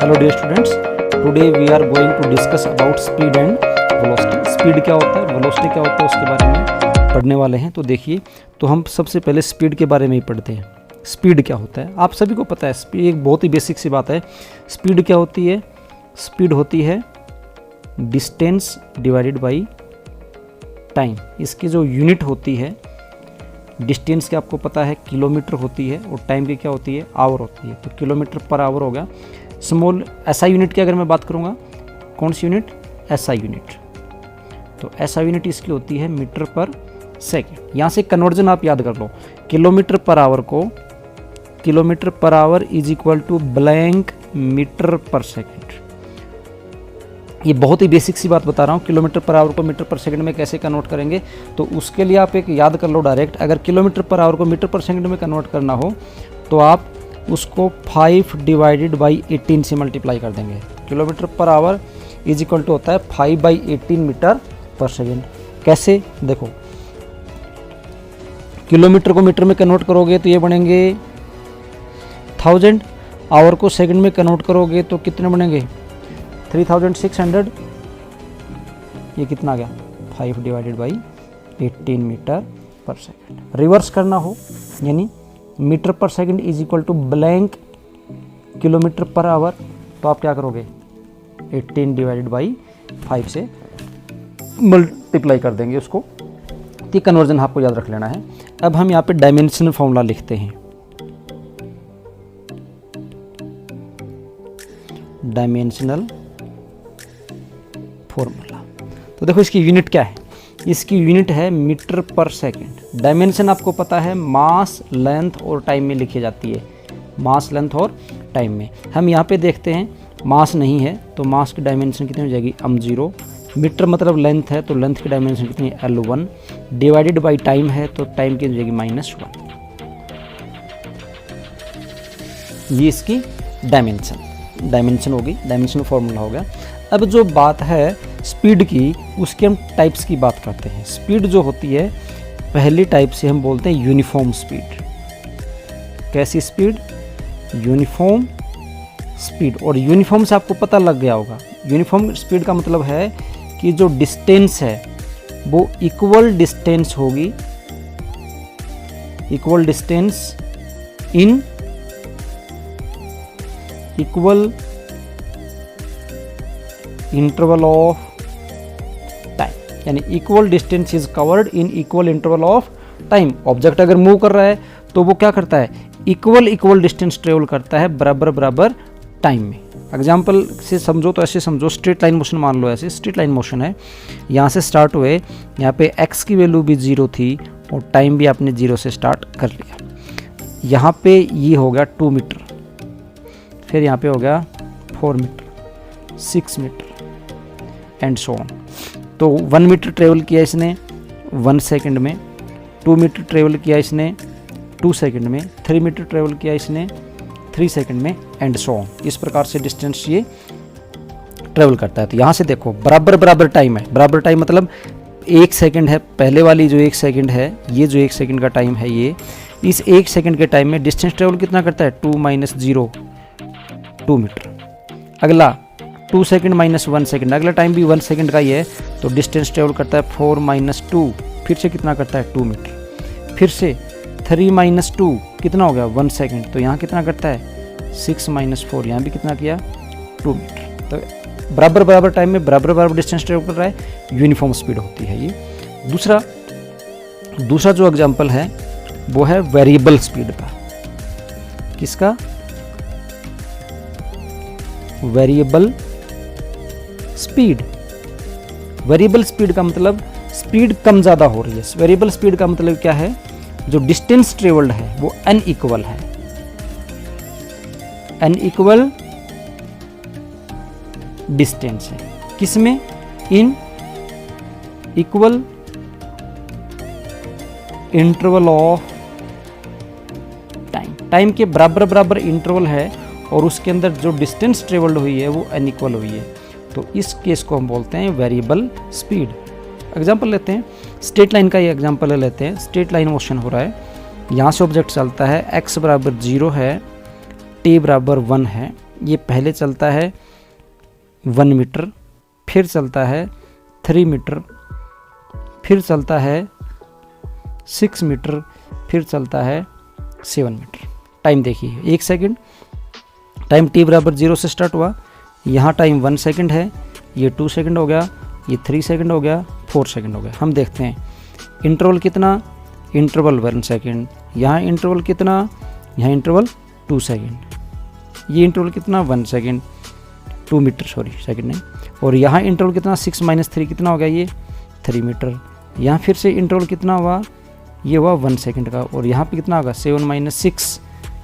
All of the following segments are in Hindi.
Hello dear students, today we are going to discuss about speed and velocity. Speed क्या होता है, वेलोसिटी क्या होता है, उसके बारे में पढ़ने वाले हैं। तो देखिए, तो हम सबसे पहले स्पीड के बारे में ही पढ़ते हैं। स्पीड क्या होता है आप सभी को पता है। स्पीड एक बहुत ही बेसिक सी बात है। स्पीड क्या होती है? स्पीड होती है डिस्टेंस डिवाइडेड बाई टाइम। इसकी जो यूनिट होती है डिस्टेंस की आपको पता है किलोमीटर होती है, और टाइम की क्या होती है? आवर होती है। तो किलोमीटर पर आवर हो गया। स्मॉल एसआई यूनिट की अगर मैं बात करूँगा, कौन सी यूनिट? SI unit. तो एसआई यूनिट इसकी होती है मीटर पर सेकेंड। यहाँ से कन्वर्जन आप याद कर लो। किलोमीटर पर आवर को kilometre per hour is equal to blank metre per second. ये बहुत ही बेसिक सी बात बता रहा हूँ। किलोमीटर पर आवर को मीटर पर सेकंड में कैसे कन्वर्ट करेंगे, तो उसके लिए आप एक याद कर लो डायरेक्ट। अगर किलोमीटर पर आवर को मीटर पर सेकंड में कन्वर्ट करना हो तो आप उसको 5 डिवाइडेड बाई 18 से मल्टीप्लाई कर देंगे। Kilometre per hour is equal to होता है 5/18 मीटर पर सेकेंड। कैसे? देखो, किलोमीटर को मीटर में कन्वर्ट करोगे तो ये बनेंगे 1000, आवर को सेकंड में कन्वर्ट करोगे तो कितने बनेंगे? 3600। ये कितना आ गया? 5 divided by 18 metre per second. Reverse करना हो यानी metre per second is equal to blank kilometre per hour, तो आप क्या करोगे? 18 डिवाइडेड बाई 5 से मल्टीप्लाई कर देंगे उसको। ये कन्वर्जन आपको याद रख लेना है। अब हम यहाँ पे डायमेंशनल फॉर्मूला लिखते हैं। डायमेंशनल फॉर्मूला, तो देखो इसकी यूनिट क्या है? इसकी यूनिट है मीटर पर सेकेंड। डायमेंशन आपको पता है मास, लेंथ और टाइम में लिखी जाती है। मास, लेंथ और टाइम में। हम यहाँ पे देखते हैं मास नहीं है तो मास की डायमेंशन कितनी हो जाएगी? m0। मीटर मतलब लेंथ है तो लेंथ की डायमेंशन कितनी है? L1। डिवाइडेड बाई टाइम है तो टाइम की हो जाएगी -1। ये इसकी डायमेंशन होगी, डायमेंशन फॉर्मूला हो गया। अब जो बात है स्पीड की, उसके हम टाइप्स की बात करते हैं। स्पीड जो होती है पहली टाइप से हम बोलते हैं यूनिफॉर्म स्पीड। कैसी स्पीड? Uniform speed. और यूनिफॉर्म से आपको पता लग गया होगा, यूनिफॉर्म स्पीड का मतलब है कि जो डिस्टेंस है वो इक्वल डिस्टेंस होगी, equal distance in equal interval of time. यानी equal distance is covered in equal interval of time. Object अगर मूव कर रहा है तो वो क्या करता है? इक्वल डिस्टेंस ट्रेवल करता है बराबर टाइम में। एग्जाम्पल से समझो तो ऐसे समझो, स्ट्रेट लाइन मोशन मान लो। ऐसे स्ट्रेट लाइन मोशन है, यहाँ से स्टार्ट हुए, यहाँ पे x की वैल्यू भी 0 थी और टाइम भी आपने 0 से स्टार्ट कर लिया। यहाँ पे ये हो गया 2 मीटर, फिर यहाँ पे हो गया 4 metre, 6 metre and so on. तो 1 मीटर ट्रेवल किया इसने 1 सेकंड में, 2 मीटर ट्रेवल किया इसने 2 सेकंड में, 3 मीटर ट्रेवल किया इसने 3 सेकंड में एंड सो ऑन। इस प्रकार से डिस्टेंस ये ट्रेवल करता है। तो यहाँ से देखो बराबर टाइम है। बराबर टाइम मतलब 1 सेकंड है, पहले वाली जो 1 सेकंड है, ये जो 1 सेकंड का टाइम है, ये इस 1 सेकंड के टाइम में डिस्टेंस ट्रेवल कितना करता है? 2 - 0 2 मीटर। अगला 2 सेकंड - 1 सेकंड, अगला टाइम भी 1 सेकंड का ही है, तो डिस्टेंस ट्रेवल करता है 4 - 2, फिर से कितना करता है? 2 मीटर। फिर से 3 - 2 कितना हो गया? 1 सेकंड। तो यहाँ कितना करता है? 6 - 4, यहाँ भी कितना किया? 2 मीटर। तो बराबर टाइम में बराबर डिस्टेंस ट्रेवल कर रहा है। यूनिफॉर्म स्पीड होती है ये। दूसरा जो एग्जाम्पल है वो है वेरिएबल स्पीड का। किसका? Variable speed. वेरिएबल स्पीड का मतलब स्पीड कम ज़्यादा हो रही है। वेरिएबल स्पीड का मतलब क्या है? जो डिस्टेंस ट्रेवल्ड है वो अनइक्वल है। अनइक्वल डिस्टेंस है किसमें? इन equal interval of time. Time के बराबर इंटरवल है और उसके अंदर जो डिस्टेंस ट्रेवल्ड हुई है वो अनइक्वल हुई है। तो इस केस को हम बोलते हैं वेरिएबल स्पीड। एग्जांपल लेते हैं, स्ट्रेट लाइन का ये एग्जांपल लेते हैं। स्ट्रेट लाइन मोशन हो रहा है, यहाँ से ऑब्जेक्ट चलता है, x बराबर 0 है, t बराबर 1 है, ये पहले चलता है 1 मीटर, फिर चलता है 3 मीटर, फिर चलता है 6 मीटर, फिर चलता है 7 मीटर। टाइम देखिए 1 सेकंड, टाइम t बराबर 0 से स्टार्ट हुआ, यहाँ टाइम 1 सेकंड है, ये 2 सेकंड हो गया, ये 3 सेकंड हो गया, 4 सेकंड हो गया। हम देखते हैं इंटरवल कितना, इंटरवल 1 सेकंड, यहाँ इंटरवल कितना, यहाँ इंटरवल 2 सेकंड, ये इंटरवल कितना 1 सेकंड, 2 मीटर सॉरी सेकंड नहीं, और यहाँ इंटरवल कितना 6 - 3 कितना हो गया, ये 3 मीटर। यहाँ फिर से इंटरवल कितना हुआ, ये हुआ 1 सेकंड का, और यहाँ पे कितना होगा 7 - 6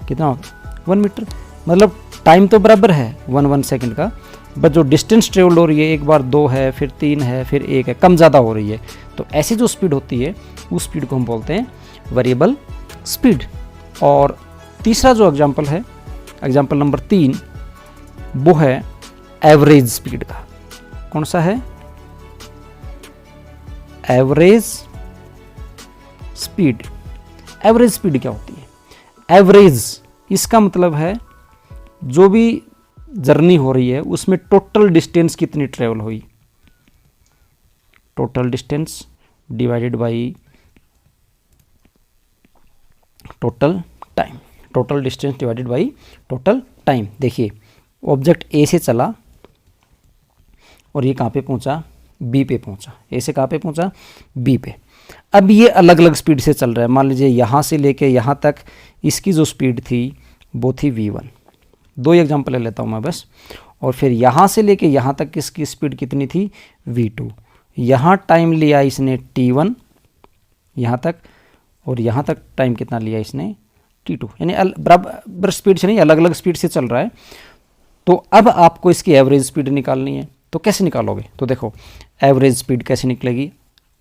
कितना होगा 1 मीटर। मतलब टाइम तो बराबर है 1 सेकंड का, बट जो डिस्टेंस ट्रेवल हो रही है, एक बार 2 है, फिर 3 है, फिर 1 है, कम ज़्यादा हो रही है। तो ऐसी जो स्पीड होती है उस स्पीड को हम बोलते हैं वेरिएबल स्पीड। और तीसरा जो एग्जाम्पल है, एग्जाम्पल नंबर 3, वो है एवरेज स्पीड का। कौन सा है, एवरेज स्पीड। एवरेज स्पीड क्या होती है, एवरेज इसका मतलब है जो भी जर्नी हो रही है उसमें टोटल डिस्टेंस कितनी ट्रेवल हुई, total distance divided by total time, total distance divided by total time. देखिए ऑब्जेक्ट ए से चला और ये कहाँ पे पहुंचा, बी पे पहुंचा। ए से कहाँ पे पहुंचा, बी पे। अब ये अलग अलग स्पीड से चल रहा है। मान लीजिए यहाँ से लेके यहाँ तक इसकी जो स्पीड थी वो थी v1। 2 एग्जाम्पल ले लेता हूँ मैं बस। और फिर यहाँ से लेके यहाँ तक इसकी स्पीड कितनी थी, v2। यहाँ टाइम लिया इसने t1 यहाँ तक, और यहाँ तक टाइम कितना लिया इसने t2। यानी बराबर स्पीड से नहीं, अलग अलग स्पीड से चल रहा है। तो अब आपको इसकी एवरेज स्पीड निकालनी है। तो कैसे निकालोगे, तो देखो एवरेज स्पीड कैसे निकलेगी,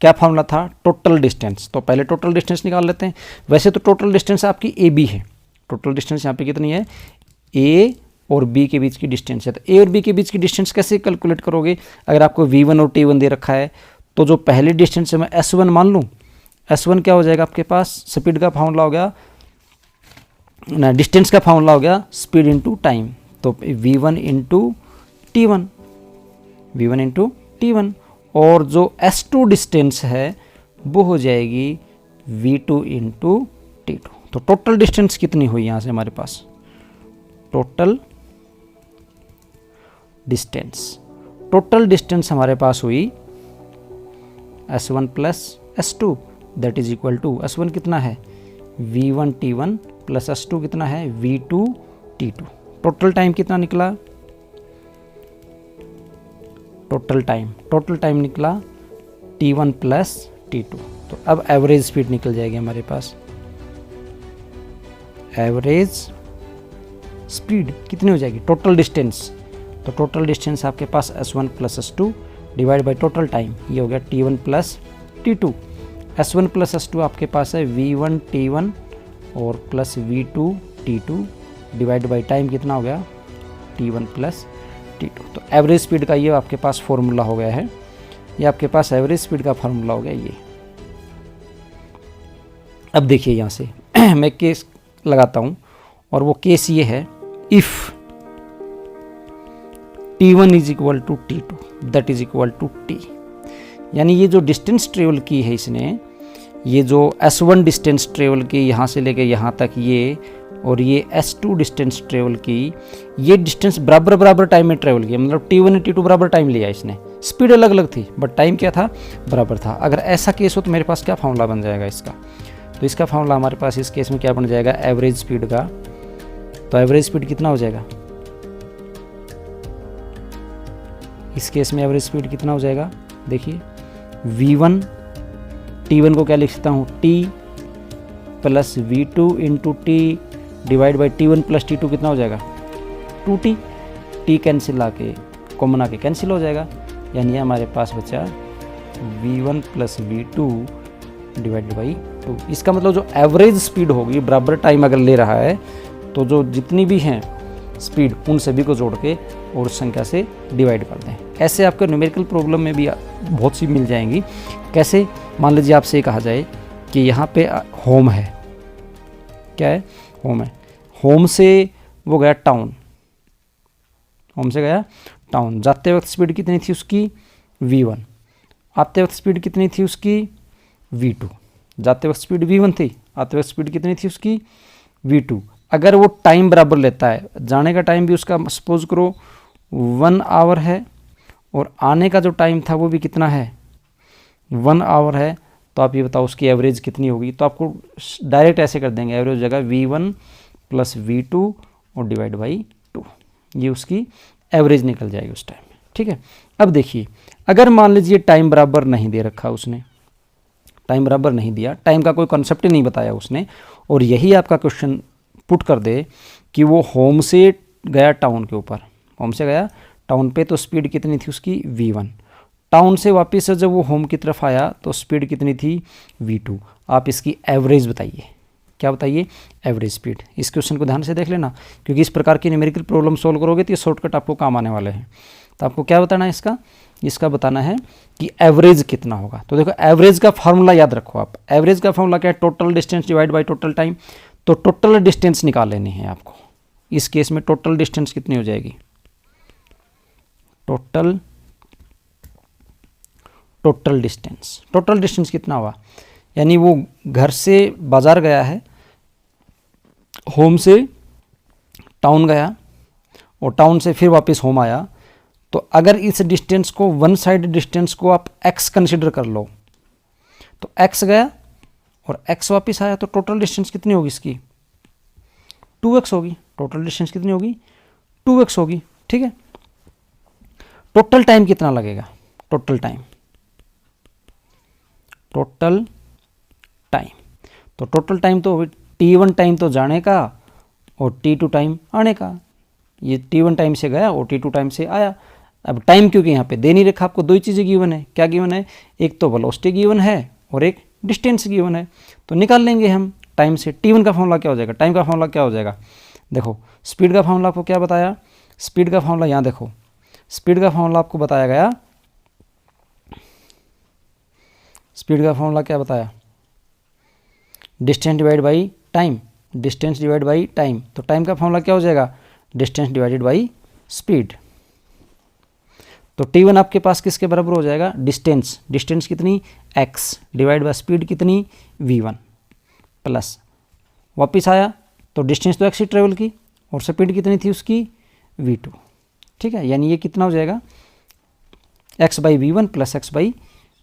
क्या फॉर्मूला था, टोटल डिस्टेंस। तो पहले टोटल डिस्टेंस निकाल लेते हैं। वैसे तो टोटल डिस्टेंस आपकी ए बी है, टोटल डिस्टेंस यहाँ पे कितनी है, ए और बी के बीच की डिस्टेंस है। तो ए और बी के बीच की डिस्टेंस कैसे कैलकुलेट करोगे, अगर आपको v1 और t1 दे रखा है तो जो पहली डिस्टेंस है मैं s1 मान लूँ। s1 क्या हो जाएगा आपके पास, स्पीड का फॉर्मूला हो गया ना, डिस्टेंस का फॉर्मूला हो गया स्पीड इंटू टाइम। तो v1 into t1, v1 into t1। और जो s2 डिस्टेंस है वो हो जाएगी v2 इंटू t2। तो टोटल डिस्टेंस कितनी हुई यहाँ से हमारे पास, टोटल डिस्टेंस हमारे पास हुई s1 plus s2 that is equal to, s1 कितना है v1 t1 प्लस s2 कितना है v2 t2। टोटल टाइम कितना निकला, टोटल टाइम निकला t1 प्लस t2। तो अब एवरेज स्पीड निकल जाएगी हमारे पास। एवरेज स्पीड कितनी हो जाएगी, टोटल डिस्टेंस। तो टोटल डिस्टेंस आपके पास s1 plus s2 divide by total time, ये हो गया t1 plus t2। s1 plus s2 आपके पास है v1 t1 और plus v2 t2 divide by time कितना हो गया t1 प्लस t2। तो एवरेज स्पीड का ये आपके पास फॉर्मूला हो गया है, ये आपके पास एवरेज स्पीड का फॉर्मूला हो गया ये। अब देखिए यहाँ से मैं केस लगाता हूँ, और वो केस ये है, if t1 is equal to t2 that is equal to t। यानी ये जो डिस्टेंस ट्रेवल की है इसने, ये जो s1 डिस्टेंस ट्रेवल की यहाँ से लेके यहाँ तक ये, और ये s2 डिस्टेंस ट्रेवल की, ये डिस्टेंस बराबर टाइम में ट्रेवल किया। मतलब t1 और t2 बराबर टाइम लिया इसने, स्पीड अलग अलग थी बट टाइम क्या था, बराबर था। अगर ऐसा केस हो तो मेरे पास क्या फॉर्मूला बन जाएगा इसका, तो इसका फॉर्मूला हमारे पास इस केस में क्या बन जाएगा, एवरेज स्पीड का। तो एवरेज स्पीड कितना हो जाएगा इस केस में, एवरेज स्पीड कितना हो जाएगा, देखिए v1 t1 को क्या लिख सकता हूँ, t plus v2 into T divide by t1 plus t2 कितना हो जाएगा 2t। t कैंसिल आके कॉमन आके कैंसिल हो जाएगा, यानी हमारे पास बचा v1 plus v2 divide by 2। इसका मतलब जो एवरेज स्पीड होगी, बराबर टाइम अगर ले रहा है तो जो जितनी भी हैं स्पीड उन सभी को जोड़ के और उस संख्या से डिवाइड कर दें। ऐसे आपको न्यूमेरिकल प्रॉब्लम में भी बहुत सी मिल जाएंगी। कैसे, मान लीजिए आपसे कहा जाए कि यहाँ पे होम है, क्या है, होम है, होम से वो गया टाउन, होम से गया टाउन, जाते वक्त स्पीड कितनी थी उसकी v1, आते वक्त स्पीड कितनी थी उसकी v2, जाते वक्त स्पीड v1 थी, आते वक्त स्पीड कितनी थी उसकी v2। अगर वो टाइम बराबर लेता है, जाने का टाइम भी उसका सपोज करो 1 आवर है और आने का जो टाइम था वो भी कितना है 1 आवर है, तो आप ये बताओ उसकी एवरेज कितनी होगी। तो आपको डायरेक्ट ऐसे कर देंगे, एवरेज जगह v1 प्लस v2 और डिवाइड बाई 2, ये उसकी एवरेज निकल जाएगी उस टाइम में। ठीक है, अब देखिए अगर मान लीजिए टाइम बराबर नहीं दे रखा उसने, टाइम बराबर नहीं दिया, टाइम का कोई कॉन्सेप्ट ही नहीं बताया उसने, और यही आपका क्वेश्चन पुट कर दे कि वो होम से गया टाउन के ऊपर, होम से गया टाउन पे, तो स्पीड कितनी थी उसकी v1, टाउन से वापस से जब वो होम की तरफ आया तो स्पीड कितनी थी v2। आप इसकी एवरेज बताइए, क्या बताइए एवरेज स्पीड। इस क्वेश्चन को ध्यान से देख लेना, क्योंकि इस प्रकार की न्यूमेरिकल प्रॉब्लम सॉल्व करोगे तो ये शॉर्टकट आपको काम आने वाले हैं। तो आपको क्या बताना है इसका बताना है कि एवरेज कितना होगा। तो देखो एवरेज का फार्मूला याद रखो आप, एवरेज का फार्मूला क्या है, total distance divide by total time. तो टोटल डिस्टेंस निकाल लेनी है आपको, इस केस में टोटल डिस्टेंस कितनी हो जाएगी, टोटल डिस्टेंस कितना हुआ, यानी वो घर से बाजार गया है, होम से टाउन गया और टाउन से फिर वापस होम आया। तो अगर इस डिस्टेंस को, वन साइड डिस्टेंस को आप x कंसिडर कर लो, तो x गया और x वापस आया, तो टोटल डिस्टेंस कितनी होगी इसकी 2x होगी। टोटल डिस्टेंस कितनी होगी 2x होगी। ठीक है, टोटल टाइम कितना लगेगा, टोटल टाइम तो टोटल टाइम तो t1 टाइम तो जाने का और t2 टाइम आने का। ये t1 टाइम से गया और t2 टाइम से आया। अब टाइम क्योंकि यहाँ पे दे नहीं रखा आपको, दो ही चीज़ें गिवन है। क्या गिवन है, एक तो वेलोसिटी गिवन है और एक डिस्टेंस गिवन है। तो निकाल लेंगे हम टाइम से। t1 का फॉर्मूला क्या हो जाएगा, टाइम का फॉर्मूला क्या हो जाएगा, देखो स्पीड का फॉर्मूला आपको क्या बताया, स्पीड का फॉर्मूला यहाँ देखो, स्पीड का फॉर्मूला आपको बताया गया, स्पीड का फॉर्मूला क्या बताया, distance divide by time, distance divide by time. तो टाइम का फॉर्मूला क्या हो जाएगा, डिस्टेंस डिवाइडेड बाई स्पीड। तो t1 आपके पास किसके बराबर हो जाएगा, डिस्टेंस कितनी x डिवाइड बाई स्पीड कितनी v1, प्लस वापस आया तो डिस्टेंस तो x ही ट्रेवल की और स्पीड कितनी थी उसकी v2। ठीक है, यानी ये कितना हो जाएगा x by v1 plus x by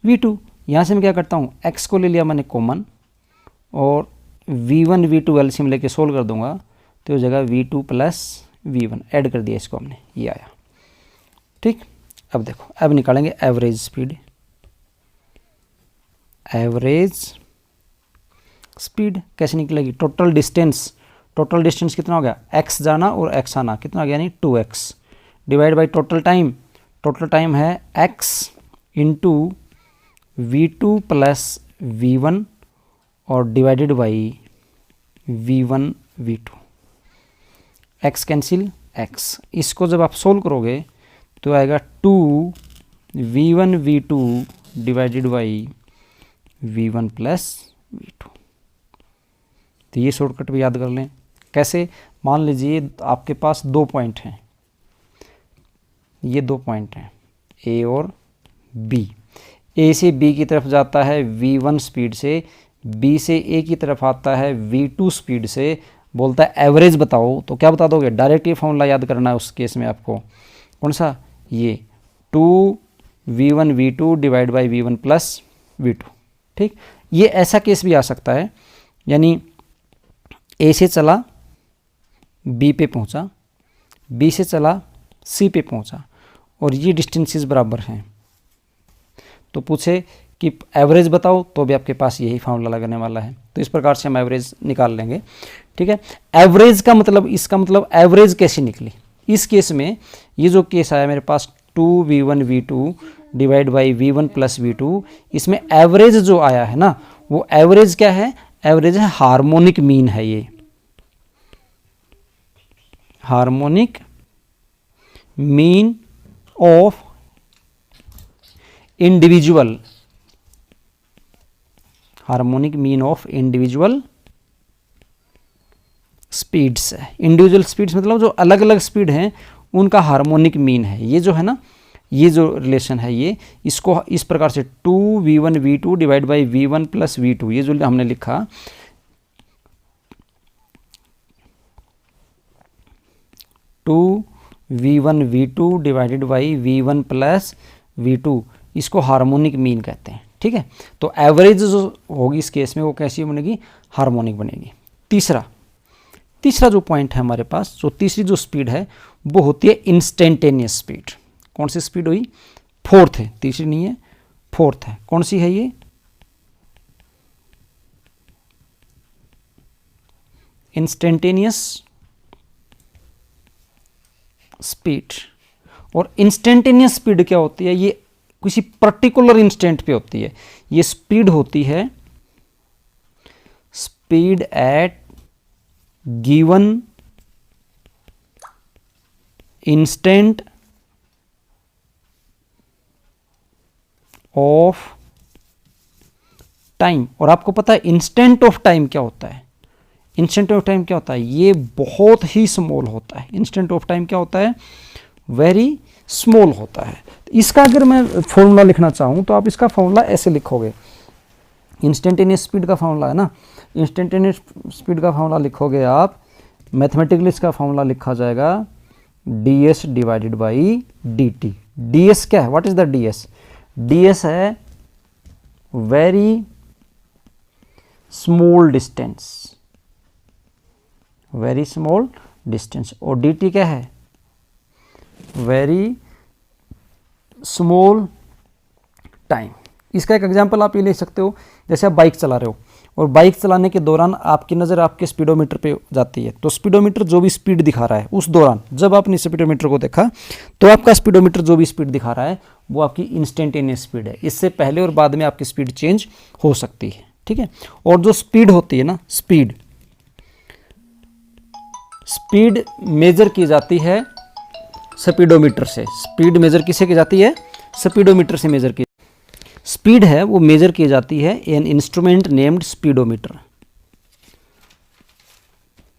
v2। यहाँ से मैं क्या करता हूँ, x को ले लिया मैंने कॉमन और v1 v2 एलसीएम लेके सोल्व कर दूंगा, तो हो जाएगा v2 प्लस v1, ऐड कर दिया इसको हमने, ये आया। ठीक, अब देखो अब निकालेंगे एवरेज स्पीड, कैसे निकलेगी, टोटल डिस्टेंस कितना हो गया, x जाना और x आना कितना हो गया, यानी 2x divide by total time है x into v2 plus v1 और divided by v1 v2, x cancel x। इसको जब आप सोल्व करोगे तो आएगा 2v1 v2 divided by v1 plus v2। तो ये शॉर्टकट भी याद कर लें। कैसे, मान लीजिए आपके पास 2 पॉइंट हैं, ये 2 पॉइंट हैं A और B। A से B की तरफ जाता है v1 स्पीड से, B से A की तरफ आता है v2 स्पीड से। बोलता है एवरेज बताओ, तो क्या बता दोगे, डायरेक्ट ये फॉर्मूला याद करना है उस केस में आपको। कौन सा, ये 2v1 v2 divide by v1 plus v2। ठीक, ये ऐसा केस भी आ सकता है, यानी A से चला B पे पहुंचा, B से चला C पे पहुंचा और ये डिस्टेंसेस बराबर हैं। तो पूछे कि एवरेज बताओ, तो भी आपके पास यही फार्मूला लगने वाला है। तो इस प्रकार से हम एवरेज निकाल लेंगे। ठीक है, एवरेज का मतलब, इसका मतलब एवरेज कैसे निकली। इस केस में ये जो केस आया मेरे पास 2v1 v2 divide by v1 plus v2, इसमें एवरेज जो आया है ना, वो एवरेज क्या है, एवरेज है हार्मोनिक मीन है। ये harmonic mean of individual, harmonic mean of individual speeds है। इंडिविजुअल स्पीड्स मतलब जो अलग अलग स्पीड हैं उनका हार्मोनिक मीन है। ये जो है ना, ये जो रिलेशन है ये, इसको इस प्रकार से 2v1v2 divide by v1 plus v2, ये जो हमने लिखा 2v1v2 divided by v1 plus v2, इसको हार्मोनिक मीन कहते हैं। ठीक है, तो एवरेज जो होगी इस केस में वो कैसी बनेगी, हार्मोनिक बनेगी। तीसरा जो पॉइंट है हमारे पास, जो तीसरी जो स्पीड है वो होती है इंस्टेंटेनियस स्पीड। कौन सी स्पीड हुई, फोर्थ है, तीसरी नहीं है, फोर्थ है। कौन सी है ये, इंस्टेंटेनियस स्पीड। और इंस्टेंटेनियस स्पीड क्या होती है, ये किसी पर्टिकुलर इंस्टेंट पे होती है। ये स्पीड होती है speed at given instant of time. और आपको पता है इंस्टेंट ऑफ टाइम क्या होता है, इंस्टेंट ऑफ टाइम क्या होता है, ये बहुत ही स्मॉल होता है। इंस्टेंट ऑफ टाइम क्या होता है, वेरी स्मॉल होता है। इसका अगर मैं फॉर्मूला लिखना चाहूँ तो आप इसका फॉर्मूला ऐसे लिखोगे, इंस्टेंटेनियस स्पीड का फॉर्मूला है ना, इंस्टेंटेनियस स्पीड का फॉर्मूला लिखोगे आप, मैथमेटिकली इसका फॉर्मूला लिखा जाएगा ds divided by dt। ds क्या है, what is the ds, ds है very small distance, very small distance. और dt क्या है, वेरी स्मॉल टाइम। इसका एक एग्जांपल आप ये ले सकते हो, जैसे आप बाइक चला रहे हो और बाइक चलाने के दौरान आपकी नज़र आपके स्पीडोमीटर पे जाती है, तो स्पीडोमीटर जो भी स्पीड दिखा रहा है उस दौरान जब आपने स्पीडोमीटर को देखा तो आपका स्पीडोमीटर जो भी स्पीड दिखा रहा है वो आपकी इंस्टेंटेनियस स्पीड है। इससे पहले और बाद में आपकी स्पीड चेंज हो सकती है। ठीक है, और जो स्पीड होती है ना, स्पीड मेजर की जाती है स्पीडोमीटर से। स्पीड मेजर किससे की जाती है, स्पीडोमीटर से मेजर की। स्पीड है वो मेजर की जाती है an instrument named speedometer,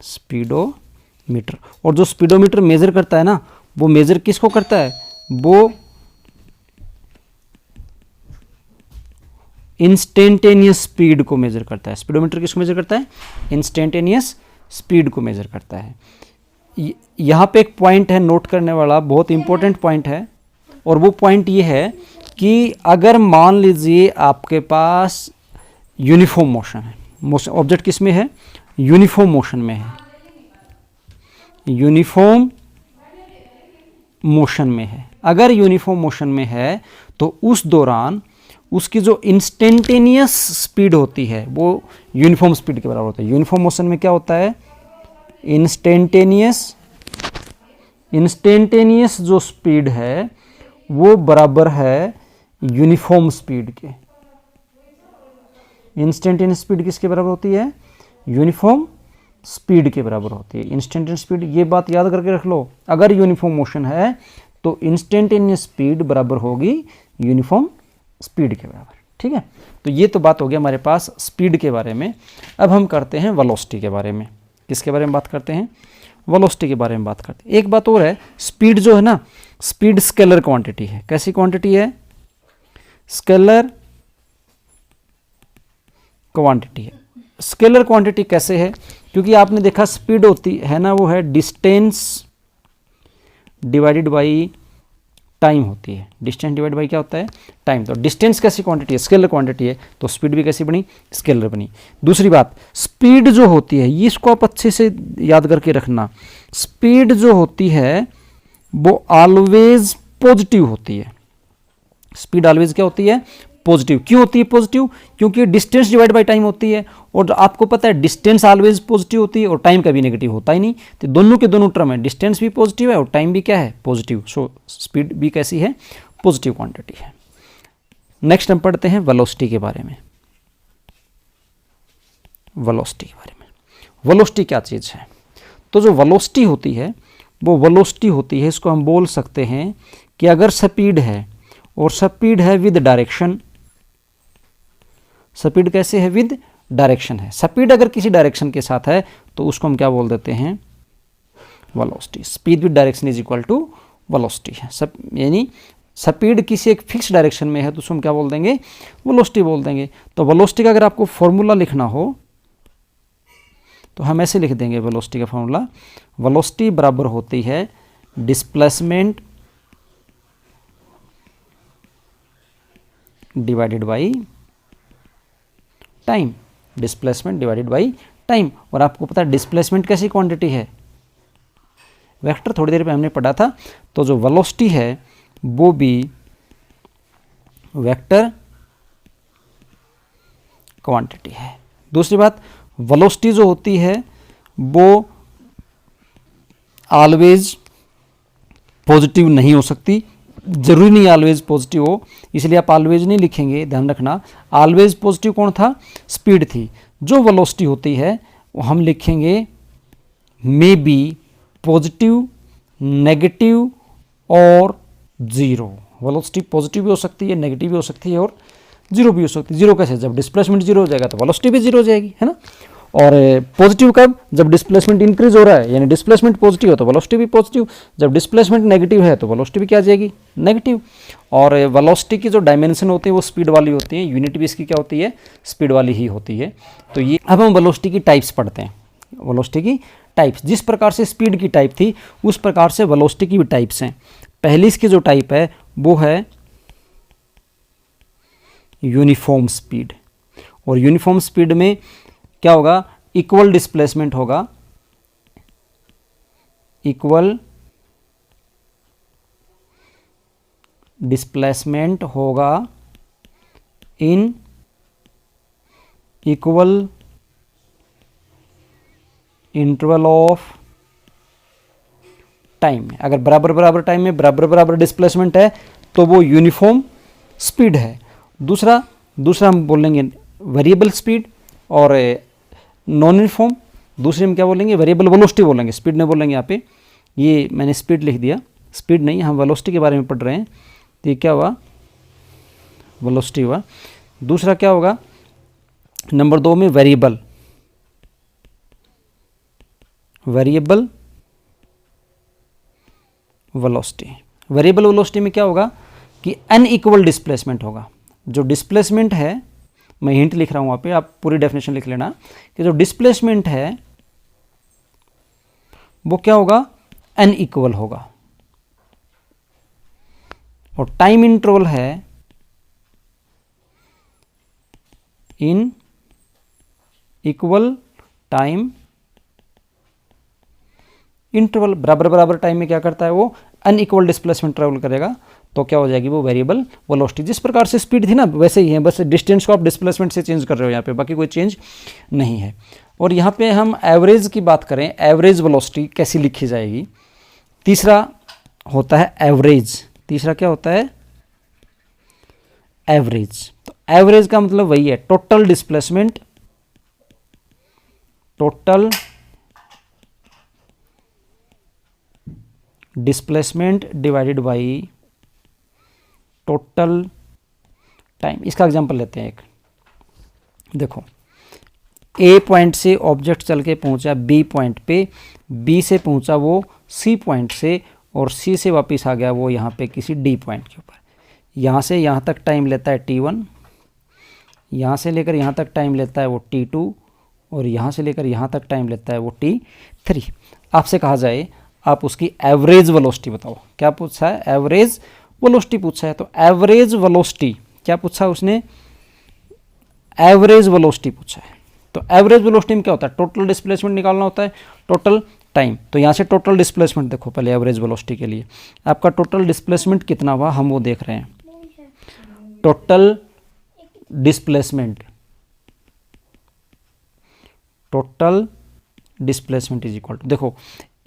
speedometer. और जो स्पीडोमीटर मेजर करता है ना, वो मेजर किसको करता है, वो इंस्टेंटेनियस स्पीड को मेजर करता है। स्पीडोमीटर किसको मेजर करता है, इंस्टेंटेनियस स्पीड को मेजर करता है। यहाँ पे एक पॉइंट है नोट करने वाला, बहुत इंपॉर्टेंट पॉइंट है, और वो पॉइंट ये है कि अगर मान लीजिए आपके पास यूनिफॉर्म मोशन है, मोशन ऑब्जेक्ट किस में है, यूनिफॉर्म मोशन में है, यूनिफॉर्म मोशन में है। अगर यूनिफॉर्म मोशन में है तो उस दौरान उसकी जो इंस्टेंटेनियस स्पीड होती है वो यूनिफॉर्म स्पीड के बराबर होता है। यूनिफॉर्म मोशन में क्या होता है, इंस्टेंटेनियस जो स्पीड है वो बराबर है यूनिफॉर्म स्पीड के। इंस्टेंटेनियस स्पीड किसके बराबर होती है, यूनिफॉर्म स्पीड के बराबर होती है। इंस्टेंटेनियस स्पीड, ये बात याद करके रख लो, अगर यूनिफॉर्म मोशन है तो इंस्टेंटेनियस स्पीड बराबर होगी यूनिफॉर्म स्पीड के बराबर। ठीक है, तो ये तो बात हो गया हमारे पास स्पीड के बारे में। अब हम करते हैं वेलोसिटी के बारे में। किसके बारे में बात करते हैं, वेलोसिटी के बारे में बात करते हैं। एक बात और है, स्पीड जो है ना, स्पीड स्केलर क्वांटिटी है। कैसी क्वांटिटी है, स्केलर क्वांटिटी है। स्केलर क्वांटिटी कैसे है, क्योंकि आपने देखा स्पीड होती है ना, वो है डिस्टेंस डिवाइडेड बाई टाइम होती है। डिस्टेंस डिवाइड बाई क्या होता है, टाइम। तो डिस्टेंस कैसी क्वांटिटी है, स्केलर क्वांटिटी है, तो स्पीड भी कैसी बनी, स्केलर बनी। दूसरी बात, स्पीड जो होती है, ये इसको आप अच्छे से याद करके रखना, स्पीड जो होती है वो ऑलवेज पॉजिटिव होती है। स्पीड ऑलवेज क्या होती है, पॉजिटिव। क्यों होती है पॉजिटिव, क्योंकि डिस्टेंस डिवाइड बाय टाइम होती है, और आपको पता है डिस्टेंस ऑलवेज पॉजिटिव होती है और टाइम कभी नेगेटिव होता ही नहीं। तो दोनों के दोनों टर्म है, डिस्टेंस भी पॉजिटिव है और टाइम भी क्या है, पॉजिटिव। सो स्पीड भी कैसी है, पॉजिटिव क्वांटिटी है। नेक्स्ट हम पढ़ते हैं वेलोसिटी के बारे में। वेलोसिटी के बारे में, वेलोसिटी क्या चीज़ है, तो जो वेलोसिटी होती है वो वेलोसिटी होती है, इसको हम बोल सकते हैं कि अगर स्पीड है और स्पीड है विद डायरेक्शन, स्पीड कैसे है, विद डायरेक्शन है। स्पीड अगर किसी डायरेक्शन के साथ है तो उसको हम क्या बोल देते हैं, velocity. Speed with direction is equal to velocity है। सब यानी स्पीड किसी एक फिक्स डायरेक्शन में है तो उसको हम क्या बोल देंगे, वेलोसिटी बोल देंगे। तो वेलोसिटी का अगर आपको फॉर्मूला लिखना हो तो हम ऐसे लिख देंगे वेलोसिटी का फॉर्मूला, वेलोसिटी बराबर होती है displacement divided by time, displacement divided by time. और आपको पता है डिस्प्लेसमेंट कैसी क्वांटिटी है, वेक्टर, थोड़ी देर पे हमने पढ़ा था। तो जो वेलोसिटी है वो भी वेक्टर क्वांटिटी है। दूसरी बात, वेलोसिटी जो होती है वो ऑलवेज पॉजिटिव नहीं हो सकती, जरूरी नहीं ऑलवेज पॉजिटिव हो, इसलिए आप ऑलवेज नहीं लिखेंगे, ध्यान रखना। ऑलवेज पॉजिटिव कौन था, स्पीड थी। जो वेलोसिटी होती है वो हम लिखेंगे मे बी पॉजिटिव, नेगेटिव और जीरो। वेलोसिटी पॉजिटिव भी हो सकती है, नेगेटिव भी हो सकती है और जीरो भी हो सकती है। जीरो कैसे, जब डिस्प्लेसमेंट जीरो हो जाएगा तो वेलोसिटी भी जीरो हो जाएगी, है ना। और पॉजिटिव कब, जब डिस्प्लेसमेंट इंक्रीज हो रहा है, यानी डिस्प्लेसमेंट पॉजिटिव है तो वेलोसिटी भी पॉजिटिव। जब डिस्प्लेसमेंट नेगेटिव है तो वेलोसिटी भी क्या आ जाएगी, नेगेटिव। और वेलोसिटी की जो डायमेंशन होती है वो स्पीड वाली होती है, यूनिट भी इसकी क्या होती है, स्पीड वाली ही होती है। तो ये अब हम वेलोसिटी की टाइप्स पढ़ते हैं। वेलोसिटी की टाइप्स, जिस प्रकार से स्पीड की टाइप थी उस प्रकार से वेलोसिटी की भी टाइप्स हैं। पहली इसकी जो टाइप है वो है यूनिफॉर्म स्पीड। और यूनिफॉर्म स्पीड में क्या होगा, इक्वल डिस्प्लेसमेंट होगा, इक्वल डिस्प्लेसमेंट होगा इन इक्वल इंटरवल ऑफ टाइम। अगर बराबर बराबर टाइम में बराबर बराबर डिस्प्लेसमेंट है तो वो यूनिफॉर्म स्पीड है। दूसरा हम बोलेंगे वेरिएबल स्पीड, और नॉन यूनिफॉर्म दूसरे में क्या बोलेंगे, वेरिएबल वेलोसिटी बोलेंगे, स्पीड नहीं बोलेंगे यहाँ पे। ये मैंने स्पीड लिख दिया, स्पीड नहीं, हम वेलोसिटी के बारे में पढ़ रहे हैं। तो ये क्या हुआ, वेलोसिटी हुआ। दूसरा क्या होगा, नंबर 2 में वेरिएबल वेलोसिटी। वेरिएबल वेलोसिटी में क्या होगा कि अनइक्वल डिस्प्लेसमेंट होगा। जो डिस्प्लेसमेंट है, मैं हिंट लिख रहा हूं वहां पे, आप पूरी डेफिनेशन लिख लेना कि जो डिस्प्लेसमेंट है वो क्या होगा, अनइक्वल होगा। और टाइम इंटरवल है इन इक्वल टाइम इंटरवल। बराबर बराबर टाइम में क्या करता है वो, अनइक्वल डिस्प्लेसमेंट ट्रेवल करेगा। तो क्या हो जाएगी वो वेरिएबल वेलोसिटी। जिस प्रकार से स्पीड थी ना वैसे ही है, बस डिस्टेंस को आप डिस्प्लेसमेंट से चेंज कर रहे हो यहाँ पे, बाकी कोई चेंज नहीं है। और यहाँ पे हम एवरेज की बात करें, एवरेज वेलोसिटी कैसी लिखी जाएगी। तीसरा होता है एवरेज। तीसरा क्या होता है, एवरेज। तो एवरेज का मतलब वही है total displacement, total displacement divided by total time. इसका एग्जांपल लेते हैं एक, देखो ए पॉइंट से ऑब्जेक्ट चल के पहुंचा बी पॉइंट पे, बी से पहुंचा वो सी पॉइंट से, और सी से वापस आ गया वो यहाँ पे किसी डी पॉइंट के ऊपर। यहाँ से यहाँ तक टाइम लेता है T1, यहाँ से लेकर यहाँ तक टाइम लेता है वो T2, और यहाँ से लेकर यहाँ तक टाइम लेता है वो T3। आपसे कहा जाए आप उसकी एवरेज वेलोसिटी बताओ, क्या पूछा है, एवरेज वेलोसिटी पूछा है। तो एवरेज वेलोसिटी क्या पूछा उसने, एवरेज वेलोसिटी पूछा है। तो एवरेज वेलोसिटी में क्या होता है, टोटल डिस्प्लेसमेंट निकालना होता है, टोटल टाइम। तो यहाँ से टोटल डिस्प्लेसमेंट देखो पहले एवरेज वेलोसिटी के लिए, आपका टोटल डिस्प्लेसमेंट कितना हुआ हम वो देख रहे हैं। Total displacement, total displacement is equal to, देखो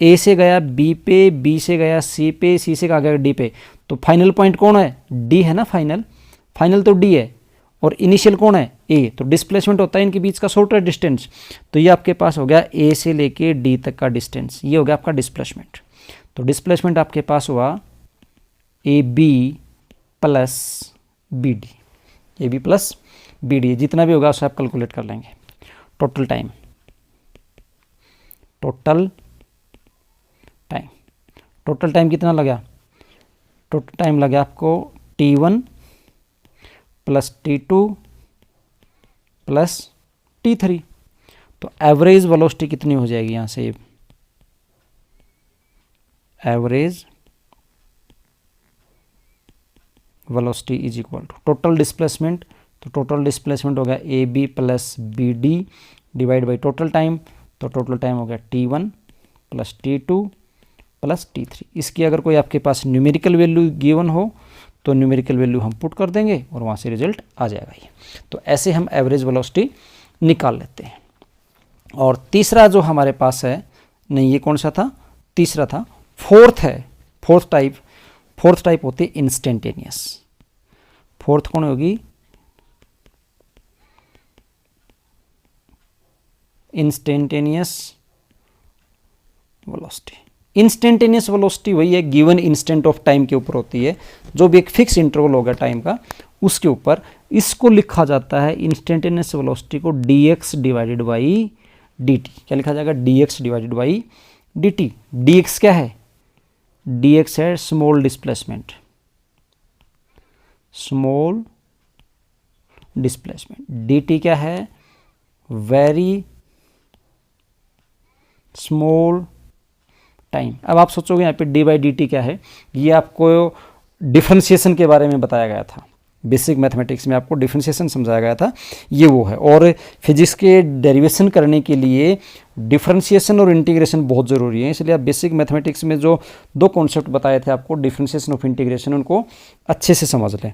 ए से गया बी पे, बी से गया सी पे, सी से कहा गया डी पे, तो फाइनल पॉइंट कौन है, डी है ना। फाइनल तो डी है, और इनिशियल कौन है, ए। तो डिस्प्लेसमेंट होता है इनके बीच का शॉर्टर डिस्टेंस। तो ये आपके पास हो गया ए से लेके डी तक का डिस्टेंस, ये हो गया आपका डिस्प्लेसमेंट। तो डिस्प्लेसमेंट आपके पास हुआ A B plus B D, A B plus B D, जितना भी होगा उसे आप कैलकुलेट कर लेंगे। Total time, total total time कितना लगा, टोटल टाइम लगा आपको t1 plus t2 plus t3। तो एवरेज वेलोसिटी कितनी हो जाएगी यहाँ से, average velocity is equal to total displacement. तो टोटल डिस्प्लेसमेंट हो गया A B plus B D divide by total time. तो टोटल टाइम हो गया t1 plus t2 plus t3। इसकी अगर कोई आपके पास न्यूमेरिकल वैल्यू गिवन हो तो न्यूमेरिकल वैल्यू हम पुट कर देंगे और वहाँ से रिजल्ट आ जाएगा ये। तो ऐसे हम एवरेज वेलोसिटी निकाल लेते हैं। और तीसरा जो हमारे पास है, नहीं ये कौन सा था, तीसरा था, फोर्थ है, फोर्थ टाइप होती है इंस्टेंटेनियस। फोर्थ कौन होगी, इंस्टेंटेनियस वेलोसिटी। इंस्टेंटेनियस वेलोसिटी वही है, गिवन इंस्टेंट ऑफ टाइम के ऊपर होती है, जो भी एक फिक्स इंटरवल होगा टाइम का उसके ऊपर। इसको लिखा जाता है इंस्टेंटेनियस वेलोसिटी को dx डिवाइडेड बाई dt। क्या लिखा जाएगा, dx divided by dt। dx क्या है, dx है small displacement, small displacement. dt क्या है, वेरी स्मॉल टाइम। अब आप सोचोगे यहाँ पे डी बाई डी टी क्या है, ये आपको डिफरेंशिएशन के बारे में बताया गया था, बेसिक मैथमेटिक्स में आपको डिफरेंशिएशन समझाया गया था, ये वो है। और फिजिक्स के डेरिवेशन करने के लिए डिफरेंशिएशन और इंटीग्रेशन बहुत ज़रूरी है, इसलिए आप बेसिक मैथमेटिक्स में जो दो कॉन्सेप्ट बताए थे आपको, डिफरेंशिएशन ऑफ इंटीग्रेशन, उनको अच्छे से समझ लें।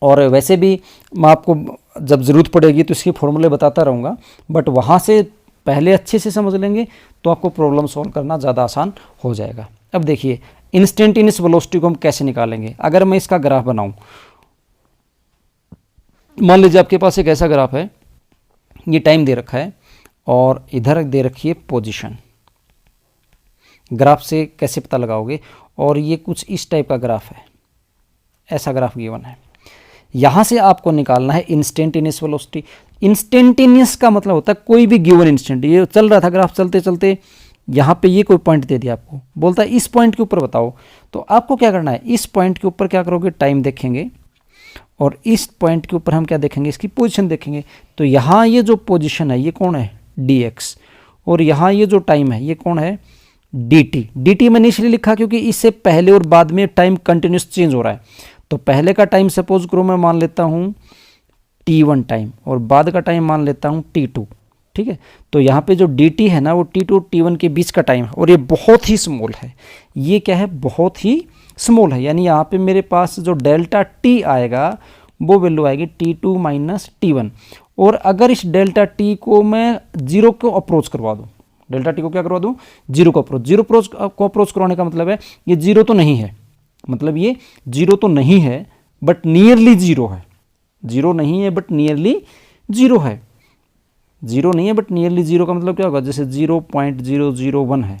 और वैसे भी मैं आपको जब ज़रूरत पड़ेगी तो इसके फॉर्मूले बताता रहूँगा, बट वहाँ से पहले अच्छे से समझ लेंगे तो आपको प्रॉब्लम सॉल्व करना ज़्यादा आसान हो जाएगा। अब देखिए इंस्टेंटेनियस वेलोसिटी को हम कैसे निकालेंगे। अगर मैं इसका ग्राफ बनाऊं, मान लीजिए आपके पास एक ऐसा ग्राफ है, ये टाइम दे रखा है और इधर दे रखी है पोजीशन। ग्राफ से कैसे पता लगाओगे, और ये कुछ इस टाइप का ग्राफ है, ऐसा ग्राफ गिवन है। यहाँ से आपको निकालना है इंस्टेंटेनियस वेलोसिटी। इंस्टेंटेनियस का मतलब होता है कोई भी गिवन इंस्टेंट, ये चल रहा था ग्राफ, चलते चलते यहाँ पे ये कोई पॉइंट दे दिया आपको, बोलता है इस पॉइंट के ऊपर बताओ। तो आपको क्या करना है, इस पॉइंट के ऊपर क्या करोगे, टाइम देखेंगे, और इस पॉइंट के ऊपर हम क्या देखेंगे, इसकी पोजीशन देखेंगे। तो यहाँ ये जो पोजीशन है ये कौन है, dx, और यहाँ ये जो टाइम है ये कौन है, dt। dt मैंने इसलिए लिखा क्योंकि इससे पहले और बाद में टाइम कंटिन्यूस चेंज हो रहा है। तो पहले का टाइम सपोज करो मैं मान लेता हूँ t1 टाइम, और बाद का टाइम मान लेता हूँ t2, ठीक है। तो यहाँ पे जो dt है ना, वो t2 t1 के बीच का टाइम है, और ये बहुत ही स्मॉल है। ये क्या है, बहुत ही स्मॉल है, यानी यहाँ पे मेरे पास जो डेल्टा t आएगा वो वैल्यू आएगी t2 माइनस t1। और अगर इस डेल्टा t को मैं जीरो को अप्रोच करवा दूँ, डेल्टा t को क्या करवा दूँ, जीरो को अप्रोच करवाने का मतलब है ये जीरो तो नहीं है, मतलब ये जीरो तो नहीं है बट नियरली जीरो है। जीरो नहीं है बट नियरली जीरो है। जीरो नहीं है बट नियरली जीरो का मतलब क्या होगा, जैसे 0.001 है,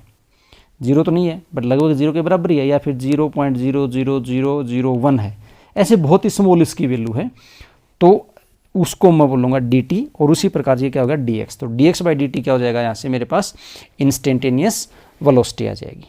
जीरो तो नहीं है बट लगभग जीरो के बराबर ही है, या फिर 0.00001 है। ऐसे बहुत ही स्मॉल इसकी वैल्यू है, तो उसको मैं बोलूँगा dt, और उसी प्रकार ये क्या होगा dx। तो dx बाई dt क्या हो जाएगा, यहाँ से मेरे पास इंस्टेंटेनियस वेलोसिटी आ जाएगी।